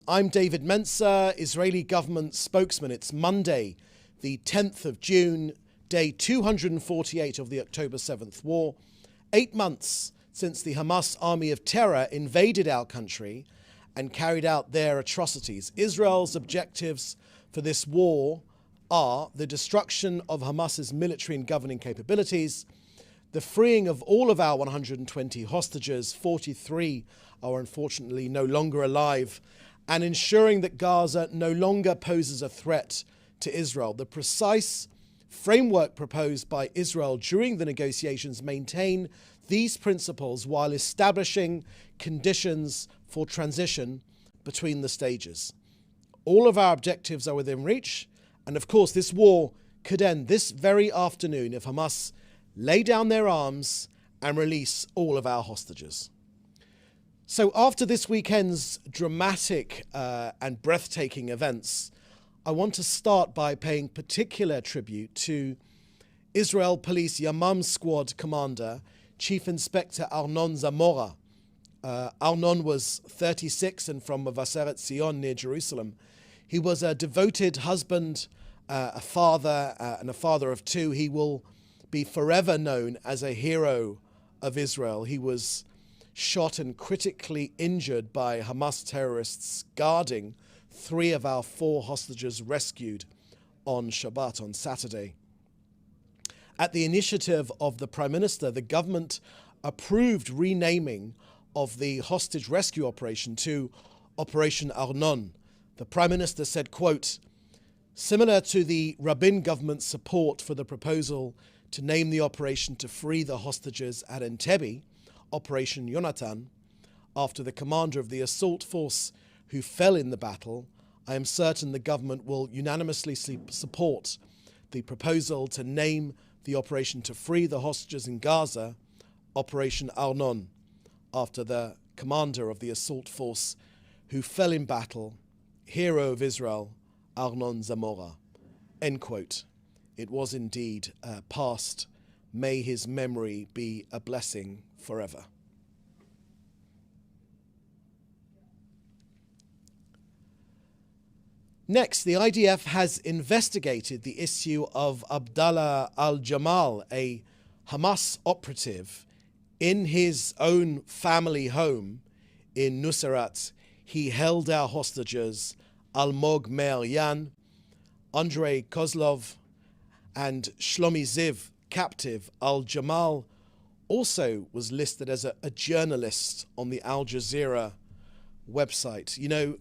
I'm David Mencer, Israeli government spokesman. It's Monday, the 10th of June, day 248 of the October 7th war. 8 months since the Hamas army of terror invaded our country and carried out their atrocities. Israel's objectives for this war are the destruction of Hamas's military and governing capabilities, the freeing of all of our 120 hostages, 43 are unfortunately no longer alive, and ensuring that Gaza no longer poses a threat to Israel. The precise framework proposed by Israel during the negotiations maintain these principles while establishing conditions for transition between the stages. All of our objectives are within reach, and of course this war could end this very afternoon if Hamas lay down their arms and release all of our hostages. So after this weekend's dramatic and breathtaking events, I want to start by paying particular tribute to Israel Police Yamam Squad Commander, Chief Inspector Arnon Zamora. Arnon was 36 and from Mevaseret Zion near Jerusalem. He was a devoted husband, a father, and a father of two. He will be forever known as a hero of Israel. He was shot and critically injured by Hamas terrorists guarding 3 of our 4 hostages rescued on Shabbat, on Saturday. At the initiative of the Prime Minister, the government approved renaming of the hostage rescue operation to Operation Arnon. The Prime Minister said, quote, "Similar to the Rabin government's support for the proposal to name the operation to free the hostages at Entebbe, Operation Yonatan, after the commander of the assault force who fell in the battle, I am certain the government will unanimously support the proposal to name the operation to free the hostages in Gaza, Operation Arnon, after the commander of the assault force who fell in battle, hero of Israel, Arnon Zamora." End quote. It was indeed past. May his memory be a blessing forever. Next, the IDF has investigated the issue of Abdallah al-Jamal, a Hamas operative, in his own family home in Nuseirat. He held our hostages, Almog Meir Yan, Andrei Kozlov, and Shlomi Ziv, captive. Al-Jamal also was listed as a journalist on the Al Jazeera website. You know,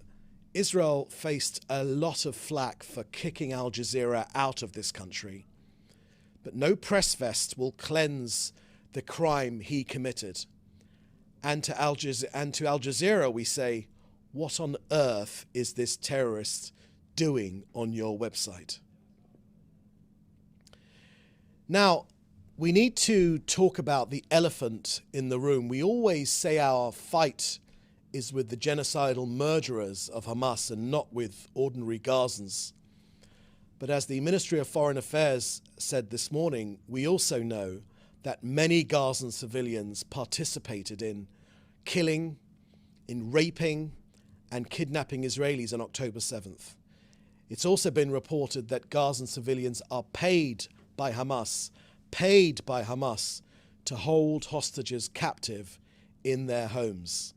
Israel faced a lot of flack for kicking Al Jazeera out of this country, but no press vest will cleanse the crime he committed. And to Al Jazeera we say, what on earth is this terrorist doing on your website? Now, we need to talk about the elephant in the room. We always say our fight is with the genocidal murderers of Hamas and not with ordinary Gazans. But as the Ministry of Foreign Affairs said this morning, we also know that many Gazan civilians participated in killing, in raping, and kidnapping Israelis on October 7th. It's also been reported that Gazan civilians are paid by Hamas to hold hostages captive in their homes.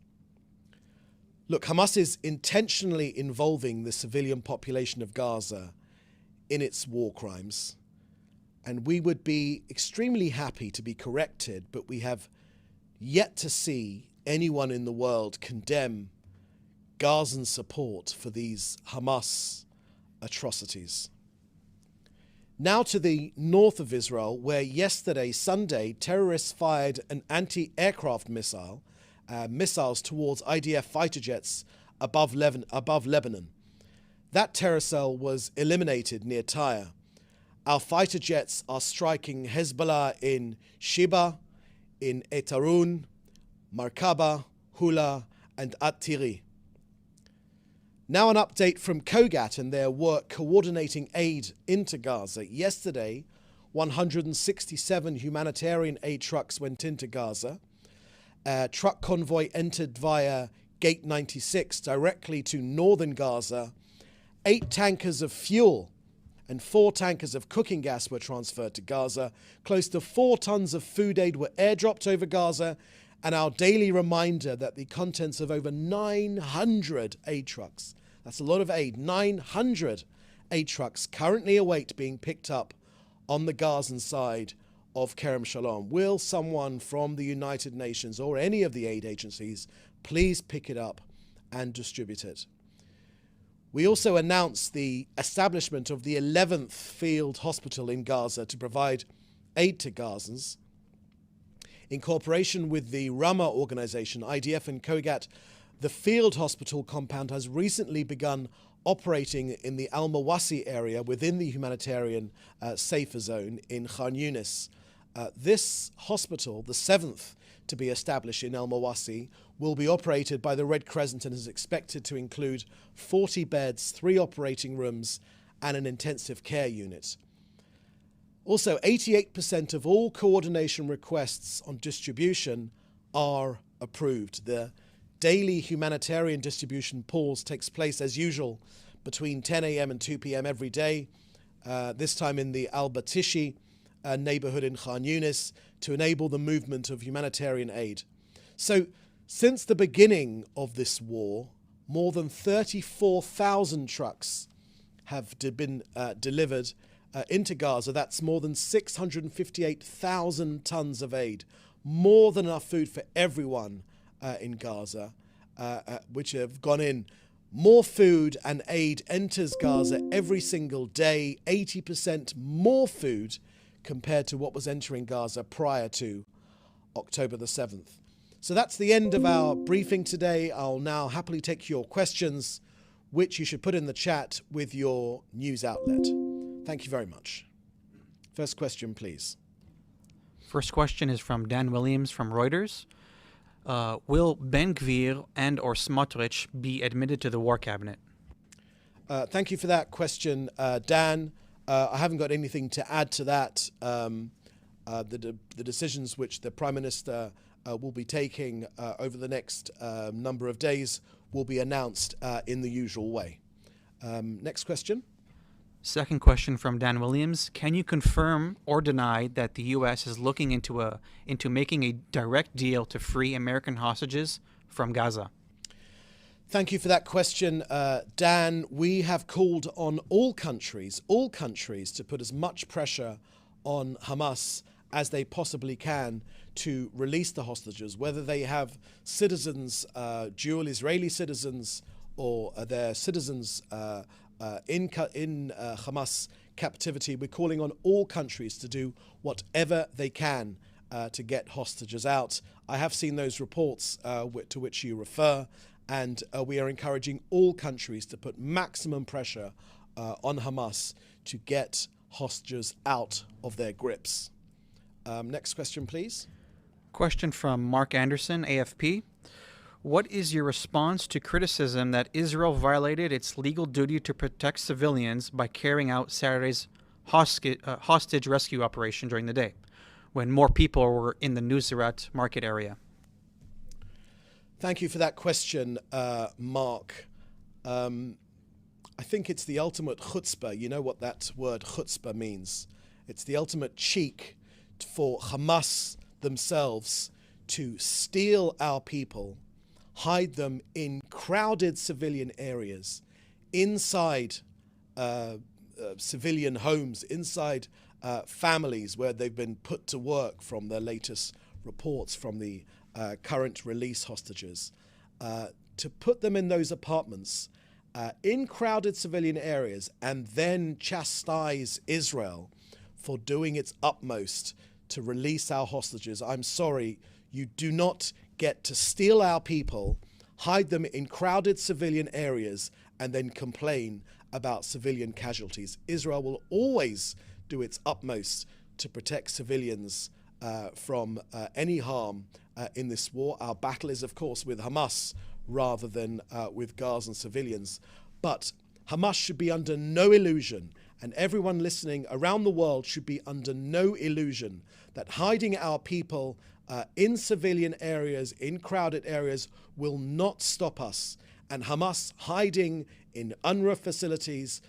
Look, Hamas is intentionally involving the civilian population of Gaza in its war crimes, and we would be extremely happy to be corrected, but we have yet to see anyone in the world condemn Gazan support for these Hamas atrocities. Now to the north of Israel, where yesterday, Sunday, terrorists fired an anti-aircraft missiles towards IDF fighter jets above Lebanon. That terror cell was eliminated near Tyre. Our fighter jets are striking Hezbollah in Shiba, in Etarun, Markaba, Hula, and At-Tiri. Now an update from Kogat and their work coordinating aid into Gaza. Yesterday, 167 humanitarian aid trucks went into Gaza. A truck convoy entered via Gate 96 directly to northern Gaza. 8 tankers of fuel and 4 tankers of cooking gas were transferred to Gaza. Close to 4 tons of food aid were airdropped over Gaza. And our daily reminder that the contents of over 900 aid trucks, that's a lot of aid, 900 aid trucks currently await being picked up on the Gazan side of Kerem Shalom. Will someone from the United Nations or any of the aid agencies please pick it up and distribute it? We also announced the establishment of the 11th field hospital in Gaza to provide aid to Gazans. In cooperation with the Rama organization, IDF and Kogat, the field hospital compound has recently begun operating in the Al-Mawasi area within the humanitarian safer zone in Khan Yunis. This hospital, the 7th to be established in Al-Mawasi, will be operated by the Red Crescent and is expected to include 40 beds, 3 operating rooms, and an intensive care unit. Also, 88% of all coordination requests on distribution are approved. The daily humanitarian distribution pause takes place as usual between 10 a.m. and 2 p.m. every day, this time in the Al-Batishi neighborhood in Khan Yunis, to enable the movement of humanitarian aid. So, since the beginning of this war, more than 34,000 trucks have been delivered into Gaza. That's more than 658,000 tons of aid, more than enough food for everyone in Gaza, which have gone in. More food and aid enters Gaza every single day, 80% more food compared to what was entering Gaza prior to October the 7th. So that's the end of our briefing today. I'll now happily take your questions, which you should put in the chat with your news outlet. Thank you very much. First question, please. First question is from Dan Williams from Reuters. Will Ben Gvir and or Smotrich be admitted to the war cabinet? Thank you for that question, Dan. I haven't got anything to add to that. The decisions which the Prime Minister will be taking over the next number of days will be announced in the usual way. Next question. Second question from Dan Williams. Can you confirm or deny that the U.S. is looking into making a direct deal to free American hostages from Gaza? Thank you for that question, Dan. We have called on all countries to put as much pressure on Hamas as they possibly can to release the hostages, whether they have citizens, dual Israeli citizens, or their citizens in Hamas captivity. We're calling on all countries to do whatever they can to get hostages out. I have seen those reports to which you refer, and we are encouraging all countries to put maximum pressure on Hamas to get hostages out of their grips. Next question, please. Question from Mark Anderson, AFP. What is your response to criticism that Israel violated its legal duty to protect civilians by carrying out Saturday's hostage rescue operation during the day, when more people were in the Nusrat market area? Thank you for that question, Mark. I think it's the ultimate chutzpah. You know what that word chutzpah means. It's the ultimate cheek for Hamas themselves to steal our people, hide them in crowded civilian areas, inside civilian homes, inside families where they've been put to work from the latest reports from the current release hostages, to put them in those apartments in crowded civilian areas and then chastise Israel for doing its utmost to release our hostages. I'm sorry, you do not get to steal our people, hide them in crowded civilian areas, and then complain about civilian casualties. Israel will always do its utmost to protect civilians from any harm in this war. Our battle is, of course, with Hamas rather than with Gazan civilians. But Hamas should be under no illusion, and everyone listening around the world should be under no illusion that hiding our people in civilian areas, in crowded areas, will not stop us. And Hamas hiding in UNRWA facilities,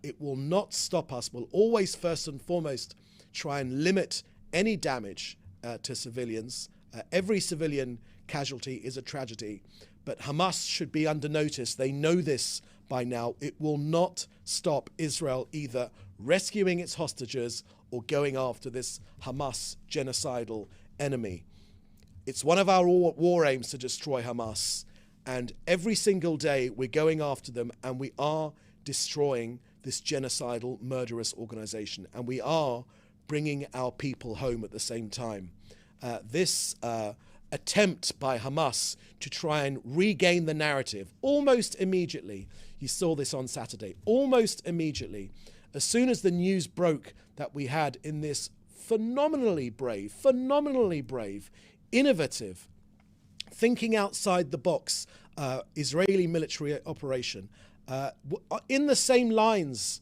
it will not stop us. We'll always, first and foremost, try and limit any damage to civilians. Every civilian casualty is a tragedy, but Hamas should be under notice. They know this by now. It will not stop Israel either rescuing its hostages or going after this Hamas genocidal enemy. It's one of our war aims to destroy Hamas, and every single day we're going after them, and we are destroying this genocidal, murderous organization, and we are bringing our people home at the same time. This attempt by Hamas to try and regain the narrative almost immediately, you saw this on Saturday, almost immediately, as soon as the news broke that we had in this phenomenally brave, innovative, thinking outside the box Israeli military operation, in the same lines,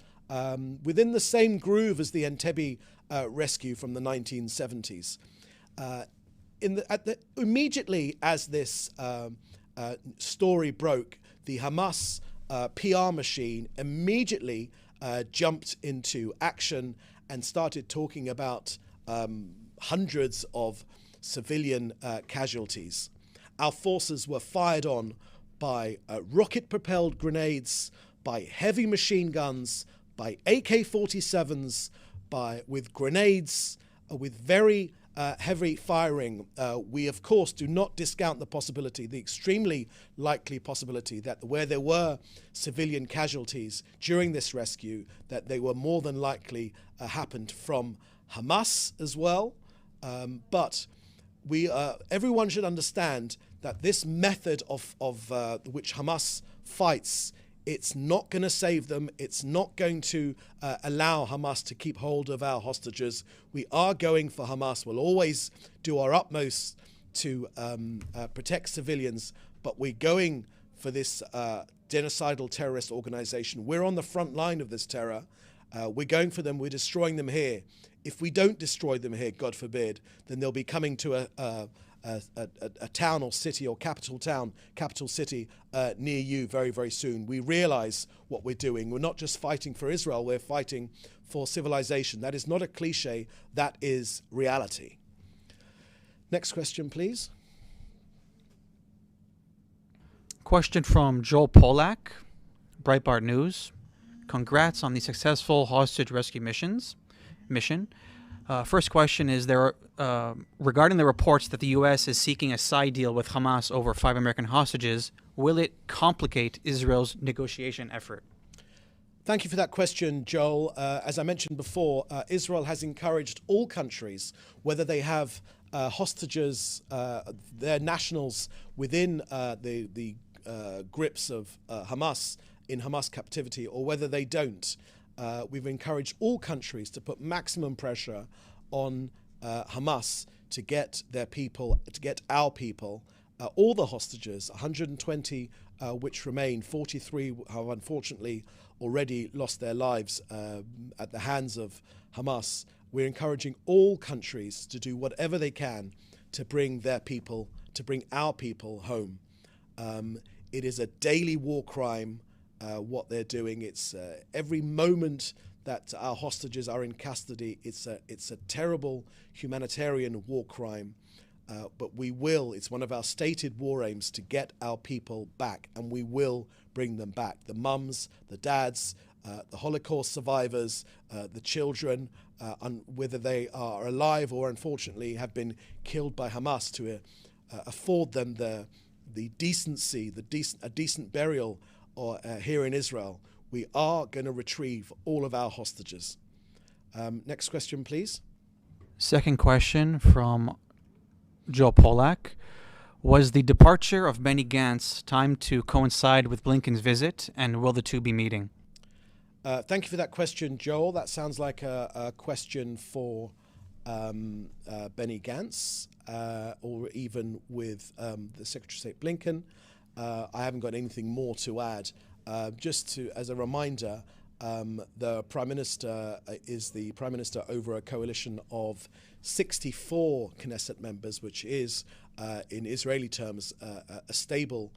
within the same groove as the Entebbe rescue from the 1970s. Immediately as this story broke, the Hamas PR machine immediately jumped into action and started talking about hundreds of civilian casualties. Our forces were fired on by rocket-propelled grenades, by heavy machine guns, by AK-47s, with grenades, with very heavy firing. We, of course, do not discount the possibility, the extremely likely possibility, that where there were civilian casualties during this rescue, that they were more than likely happened from Hamas as well. But everyone should understand that this method of which Hamas fights, it's not going to save them. It's not going to allow Hamas to keep hold of our hostages. We are going for Hamas. We'll always do our utmost to protect civilians, but we're going for this genocidal terrorist organization. We're on the front line of this terror. We're going for them. We're destroying them here. If we don't destroy them here, God forbid, then they'll be coming to a town or city or capital city near you very, very soon. We realize what we're doing. We're not just fighting for Israel, we're fighting for civilization. That is not a cliche, that is reality. Next question, please. Question from Joel Polak, Breitbart News. Congrats on the successful hostage rescue mission. First question is regarding the reports that the U.S. is seeking a side deal with Hamas over 5 American hostages, will it complicate Israel's negotiation effort? Thank you for that question, Joel. As I mentioned before, Israel has encouraged all countries, whether they have hostages, their nationals within the grips of Hamas, in Hamas captivity, or whether they don't. We've encouraged all countries to put maximum pressure on Hamas to get their people, to get our people, all the hostages, 120 which remain, 43 have unfortunately already lost their lives at the hands of Hamas. We're encouraging all countries to do whatever they can to bring their people, to bring our people home. It is a daily war crime. What they're doing, it's every moment that our hostages are in custody, it's a terrible humanitarian war crime, but it's one of our stated war aims to get our people back, and we will bring them back. The mums, the dads, the Holocaust survivors, the children, whether they are alive or unfortunately have been killed by Hamas, to afford them the decency, a decent burial here in Israel. We are going to retrieve all of our hostages. Next question, please. Second question from Joe Polak. Was the departure of Benny Gantz timed to coincide with Blinken's visit, and will the two be meeting? Thank you for that question, Joel. That sounds like a question for Benny Gantz, or even with the Secretary of State Blinken. I haven't got anything more to add. As a reminder, the Prime Minister is the Prime Minister over a coalition of 64 Knesset members, which is, in Israeli terms, a stable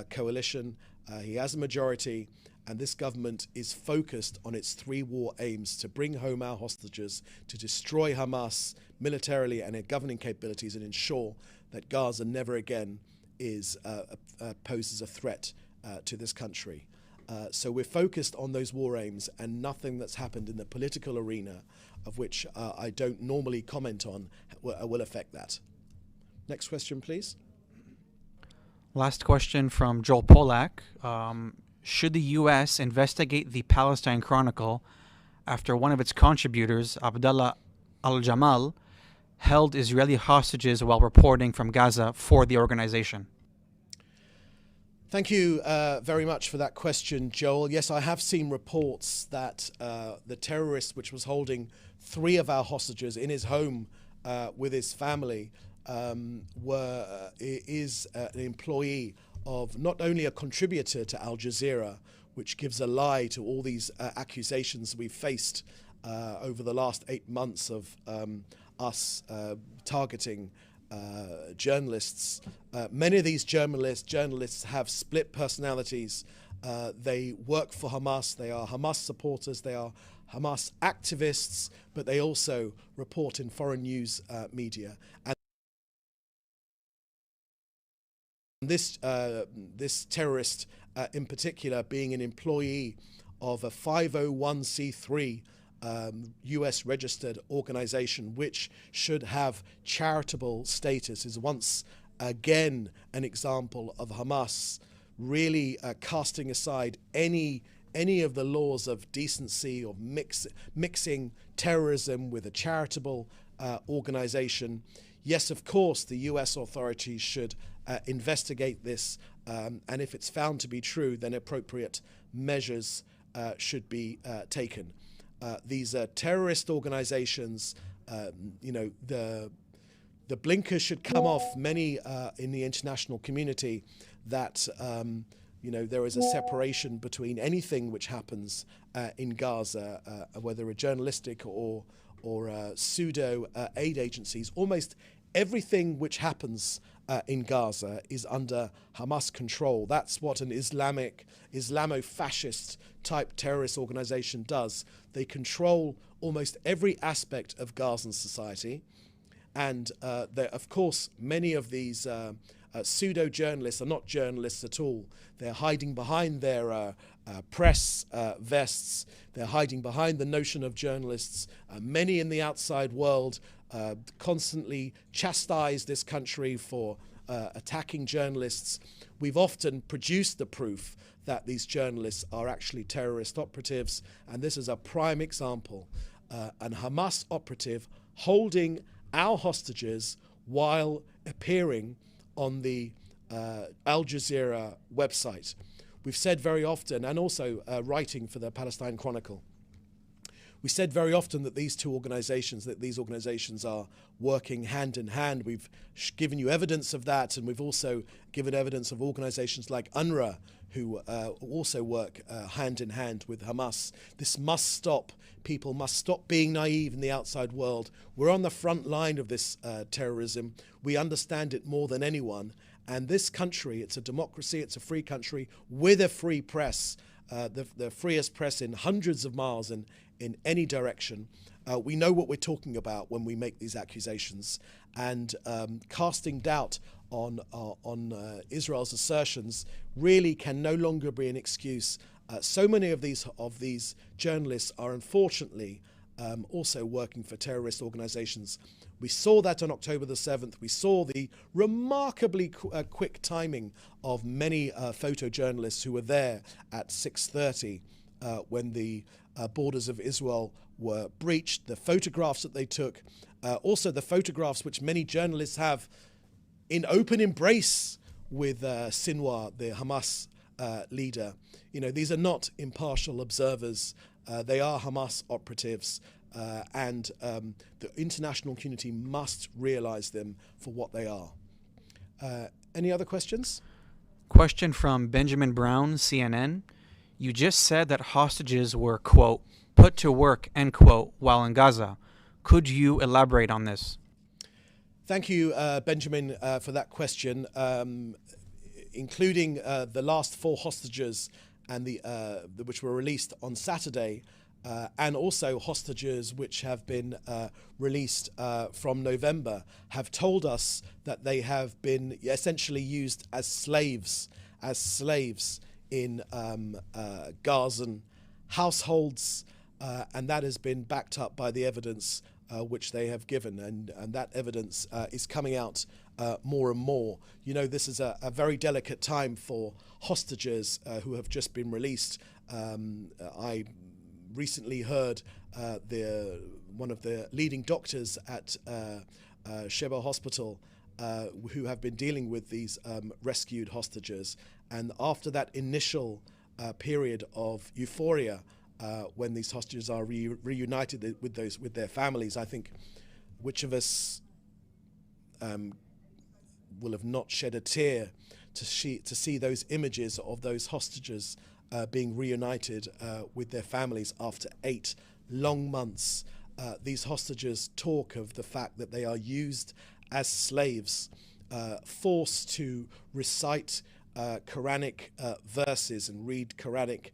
coalition. He has a majority, and this government is focused on its three war aims: to bring home our hostages, to destroy Hamas militarily and their governing capabilities, and ensure that Gaza never again poses a threat to this country. So we're focused on those war aims, and nothing that's happened in the political arena, of which I don't normally comment on, will affect that. Next question, please. Last question from Joel Polak. Should the U.S. investigate the Palestine Chronicle after one of its contributors, Abdallah al-Jamal, held Israeli hostages while reporting from Gaza for the organization? Thank you very much for that question, Joel. Yes, I have seen reports that the terrorist, which was holding three of our hostages in his home with his family, is an employee of, not only a contributor to Al Jazeera, which gives a lie to all these accusations we've faced over the last 8 months of us targeting journalists. Many of these journalists have split personalities. They work for Hamas. They are Hamas supporters. They are Hamas activists, but they also report in foreign news media. And this terrorist, in particular, being an employee of a 501c3 US registered organization, which should have charitable status, is once again an example of Hamas really casting aside any of the laws of decency, or mixing terrorism with a charitable organization. Yes, of course, the US authorities should investigate this, and if it's found to be true, then appropriate measures should be taken. These are terrorist organizations. The blinkers should come off many in the international community that there is a separation between anything which happens in Gaza, whether a journalistic or pseudo aid agencies. Almost everything which happens in Gaza is under Hamas control. That's what an Islamo-fascist type terrorist organization does. They control almost every aspect of Gazan society. And of course, many of these pseudo-journalists are not journalists at all. They're hiding behind their press vests. They're hiding behind the notion of journalists. Many in the outside world constantly chastise this country for attacking journalists. We've often produced the proof that these journalists are actually terrorist operatives, and this is a prime example. An Hamas operative holding our hostages while appearing on the Al Jazeera website. We've said very often, and also writing for the Palestine Chronicle, we said very often that these organizations are working hand in hand. We've given you evidence of that, and we've also given evidence of organizations like UNRWA, who also work hand in hand with Hamas. This must stop. People must stop being naive in the outside world. We're on the front line of this terrorism. We understand it more than anyone. And this country, it's a democracy, it's a free country with a free press, the freest press in hundreds of miles in any direction. We know what we're talking about when we make these accusations, and casting doubt on Israel's assertions really can no longer be an excuse. So many of these journalists are unfortunately also working for terrorist organizations. We saw that on October the 7th. We saw the remarkably quick timing of many photojournalists who were there at 6:30 when the borders of Israel were breached, the photographs that they took, also the photographs which many journalists have in open embrace with Sinwar, the Hamas leader. These are not impartial observers. They are Hamas operatives, and the international community must realize them for what they are. Any other questions? Question from Benjamin Brown, CNN. You just said that hostages were, quote, put to work, end quote, while in Gaza. Could you elaborate on this? Thank you, Benjamin, for that question. Including the last 4 hostages and which were released on Saturday, and also hostages which have been released from November, have told us that they have been essentially used as slaves in Gazan households, and that has been backed up by the evidence which they have given, and that evidence is coming out more and more. You know, this is a very delicate time for hostages who have just been released. I recently heard one of the leading doctors at Sheba Hospital who have been dealing with these rescued hostages, and after that initial period of euphoria, when these hostages are reunited with their families, I think which of us will have not shed a tear to see those images of those hostages being reunited with their families after 8 long months. These hostages talk of the fact that they are used as slaves, forced to recite Quranic verses and read Quranic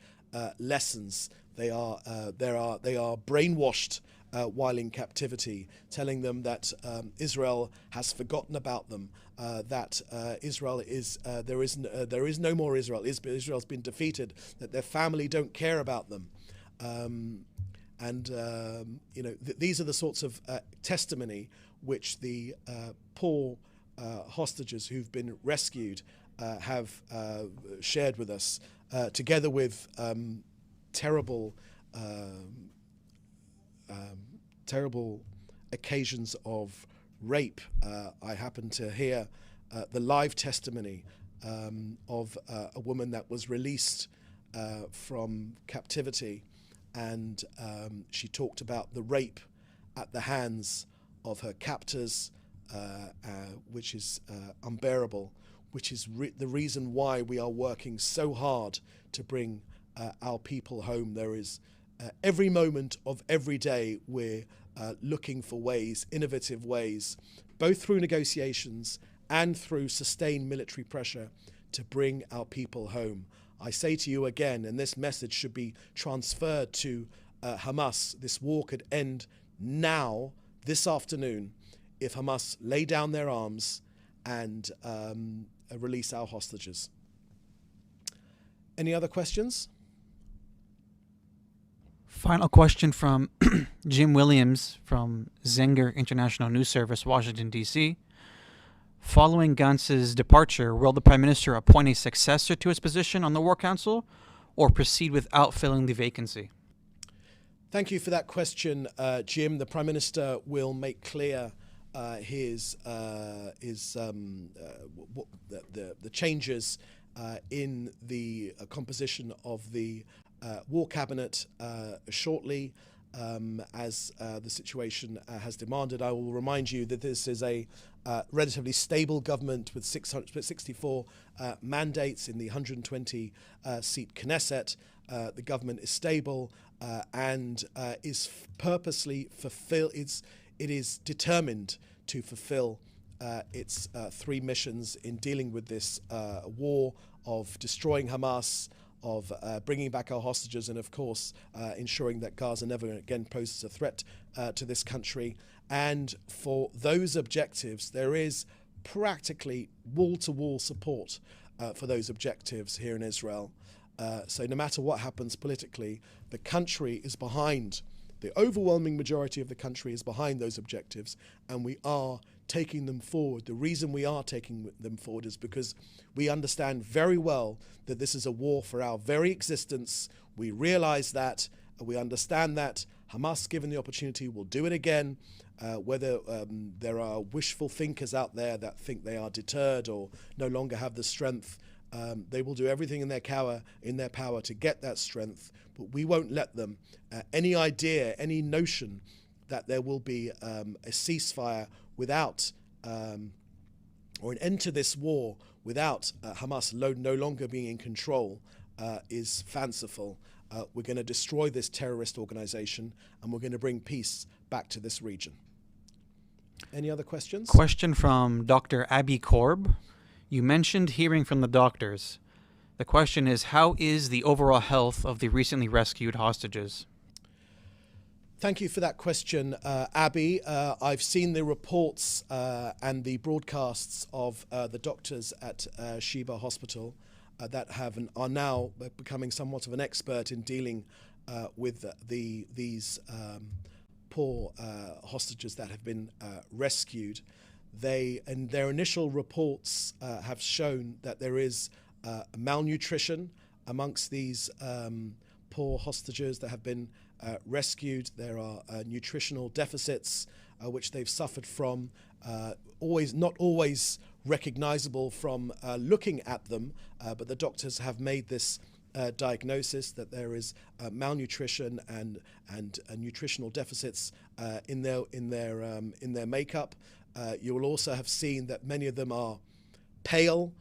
lessons. They are brainwashed while in captivity, telling them that Israel has forgotten about them, that Israel is there is no more Israel. Israel's been defeated. That their family don't care about them, these are the sorts of testimony which the poor hostages who've been rescued have shared with us, together with terrible occasions of rape. I happened to hear the live testimony of a woman that was released from captivity, and she talked about the rape at the hands of her captors, which is unbearable, which is the reason why we are working so hard to bring our people home. There is every moment of every day we're looking for ways, innovative ways, both through negotiations and through sustained military pressure, to bring our people home. I say to you again, and this message should be transferred to Hamas, this war could end now, this afternoon, if Hamas lay down their arms and release our hostages. Any other questions? Final question from Jim Williams from Zenger International News Service, Washington, D.C. Following Gantz's departure, will the Prime Minister appoint a successor to his position on the War Council or proceed without filling the vacancy? Thank you for that question, Jim. The Prime Minister will make clear the changes in the composition of the War Cabinet shortly, as the situation has demanded. I will remind you that this is a relatively stable government with 664 mandates in the 120-seat Knesset. The government is stable and is purposely it is determined to fulfill its 3 missions in dealing with this war of destroying Hamas, of bringing back our hostages, and of course ensuring that Gaza never again poses a threat to this country. And for those objectives, there is practically wall-to-wall support for those objectives here in Israel. So no matter what happens politically, the country is behind. The overwhelming majority of the country is behind those objectives, and we are taking them forward. The reason we are taking them forward is because we understand very well that this is a war for our very existence. We realize that, we understand that. Hamas, given the opportunity, will do it again. Whether there are wishful thinkers out there that think they are deterred or no longer have the strength, they will do everything in their power to get that strength, but we won't let them. Any idea, any notion that there will be a ceasefire without, or an end to this war without Hamas no longer being in control is fanciful. We're going to destroy this terrorist organization, and we're going to bring peace back to this region. Any other questions? Question from Dr. Abby Korb. You mentioned hearing from the doctors. The question is, how is the overall health of the recently rescued hostages? Thank you for that question, Abby. I've seen the reports and the broadcasts of the doctors at Sheba Hospital that are now becoming somewhat of an expert in dealing with these poor hostages that have been rescued. They, in their initial reports, have shown that there is malnutrition amongst these poor hostages that have been rescued. There are nutritional deficits which they've suffered from, not always recognizable from looking at them, but the doctors have made this diagnosis that there is malnutrition and nutritional deficits in their makeup. You will also have seen that many of them are pale,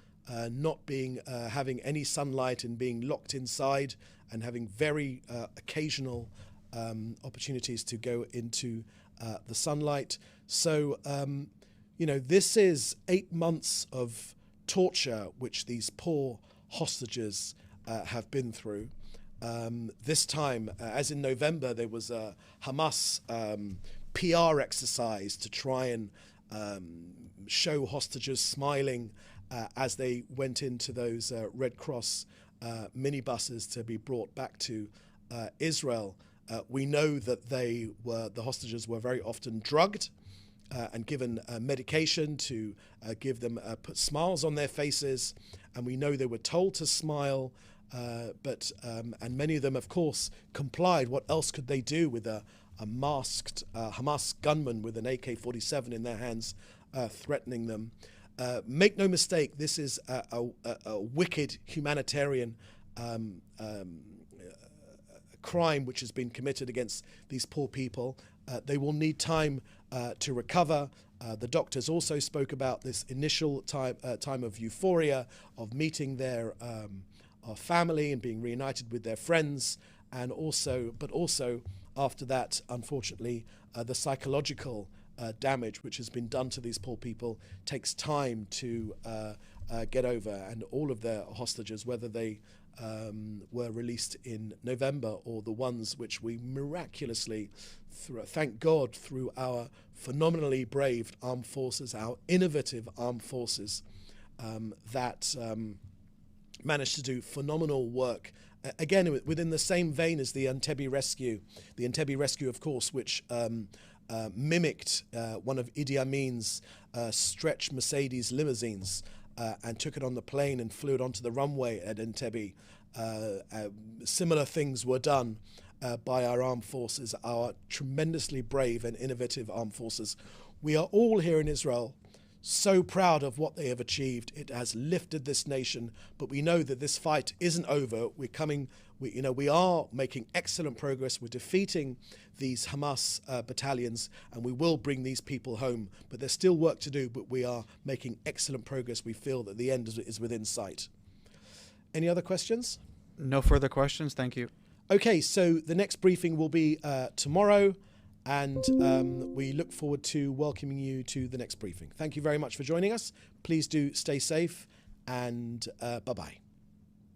not being having any sunlight and being locked inside, and having very occasional opportunities to go into the sunlight. So, this is 8 months of torture which these poor hostages have been through. This time, as in November, there was a Hamas PR exercise to try and show hostages smiling as they went into those Red Cross minibuses to be brought back to Israel. We know that the hostages were very often drugged and given medication to give them put smiles on their faces, and we know they were told to smile, but many of them, of course, complied. What else could they do with a masked Hamas gunman with an AK-47 in their hands, threatening them? Make no mistake, this is a wicked humanitarian crime which has been committed against these poor people. They will need time to recover. The doctors also spoke about this initial time of euphoria, of meeting their family and being reunited with their friends, but also after that, unfortunately, the psychological damage which has been done to these poor people takes time to get over. And all of their hostages, whether they were released in November or the ones which we miraculously, thank God, through our phenomenally brave armed forces, our innovative armed forces, that managed to do phenomenal work. Again, within the same vein as the Entebbe rescue. The Entebbe rescue, of course, which mimicked one of Idi Amin's stretch Mercedes limousines and took it on the plane and flew it onto the runway at Entebbe. Similar things were done by our armed forces, our tremendously brave and innovative armed forces. We are all here in Israel so proud of what they have achieved. It has lifted this nation, but we know that this fight isn't over. We are making excellent progress. We're defeating these Hamas battalions, and we will bring these people home. But there's still work to do, but we are making excellent progress. We feel that the end is within sight. Any other questions? No further questions. Thank you. Okay, so the next briefing will be tomorrow, and we look forward to welcoming you to the next briefing. Thank you very much for joining us. Please do stay safe, and bye-bye.